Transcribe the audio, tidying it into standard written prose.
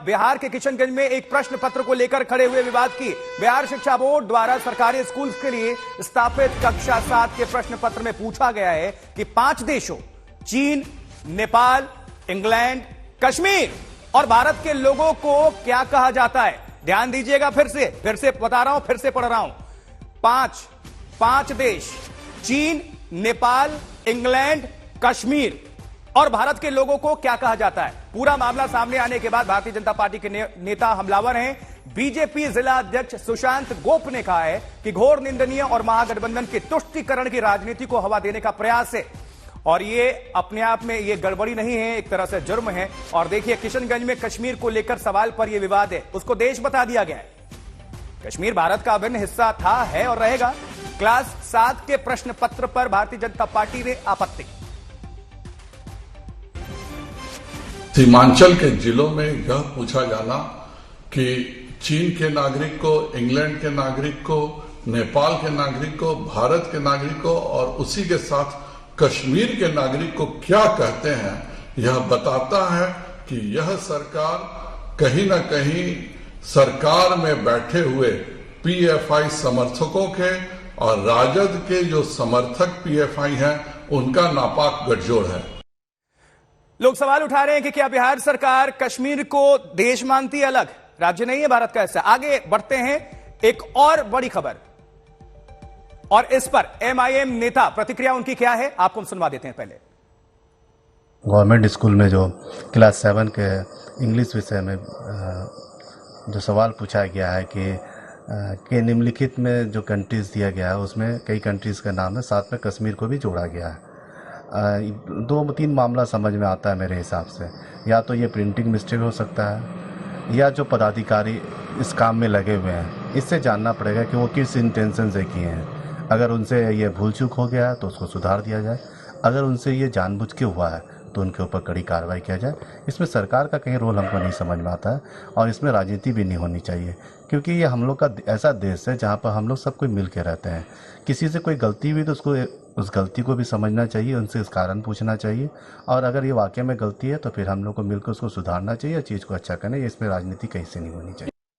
बिहार के किशनगंज में एक प्रश्न पत्र को लेकर खड़े हुए विवाद की। बिहार शिक्षा बोर्ड द्वारा सरकारी स्कूल के लिए स्थापित कक्षा 7 के प्रश्न पत्र में पूछा गया है कि 5 देशों चीन, नेपाल, इंग्लैंड, कश्मीर और भारत के लोगों को क्या कहा जाता है। ध्यान दीजिएगा, फिर से बता रहा हूं, फिर से पढ़ रहा हूं। 5 देश चीन, नेपाल, इंग्लैंड, कश्मीर और भारत के लोगों को क्या कहा जाता है। पूरा मामला सामने आने के बाद भारतीय जनता पार्टी के नेता हमलावर हैं। बीजेपी जिला अध्यक्ष सुशांत गोप ने कहा है कि घोर निंदनीय और महागठबंधन के तुष्टीकरण की राजनीति को हवा देने का प्रयास है और ये अपने आप में ये गड़बड़ी नहीं है, एक तरह से जुर्म है। और देखिए, किशनगंज में कश्मीर को लेकर सवाल पर यह विवाद है, उसको देश बता दिया गया है। कश्मीर भारत का अभिन्न हिस्सा था, है और रहेगा। क्लास 7 के प्रश्न पत्र पर भारतीय जनता पार्टी ने आपत्ति। सीमांचल के जिलों में यह पूछा जाना कि चीन के नागरिक को, इंग्लैंड के नागरिक को, नेपाल के नागरिक को, भारत के नागरिक को और उसी के साथ कश्मीर के नागरिक को क्या कहते हैं, यह बताता है कि यह सरकार कहीं न कहीं सरकार में बैठे हुए पीएफआई समर्थकों के और राजद के जो समर्थक पीएफआई हैं उनका नापाक गठजोड़ है। लोग सवाल उठा रहे हैं कि क्या बिहार सरकार कश्मीर को देश मानती है, अलग राज्य नहीं है भारत का हिस्सा। आगे बढ़ते हैं, एक और बड़ी खबर और इस पर एमआईएम नेता प्रतिक्रिया उनकी क्या है, आपको हम सुनवा देते हैं। पहले गवर्नमेंट स्कूल में जो क्लास 7 के इंग्लिश विषय में जो सवाल पूछा गया है कि निम्नलिखित में जो कंट्रीज दिया गया है उसमें कई कंट्रीज का नाम है, साथ में कश्मीर को भी जोड़ा गया है। 2-3 मामला समझ में आता है मेरे हिसाब से। या तो ये प्रिंटिंग मिस्टेक हो सकता है या जो पदाधिकारी इस काम में लगे हुए हैं, इससे जानना पड़ेगा कि वो किस इंटेंशन से किए हैं। अगर उनसे ये भूल चूक हो गया है तो उसको सुधार दिया जाए, अगर उनसे ये जानबूझ के हुआ है तो उनके ऊपर कड़ी कार्रवाई किया जाए। इसमें सरकार का कहीं रोल हमको नहीं समझ में आता है और इसमें राजनीति भी नहीं होनी चाहिए, क्योंकि ये हम लोग का ऐसा देश है जहाँ पर हम लोग सब कोई मिल के रहते हैं। किसी से कोई गलती हुई तो उसको उस गलती को भी समझना चाहिए, उनसे इस कारण पूछना चाहिए और अगर ये वाकई में गलती है तो फिर हम लोग को मिलकर उसको सुधारना चाहिए, चीज़ को अच्छा करना। इसमें राजनीति कहीं से नहीं होनी चाहिए।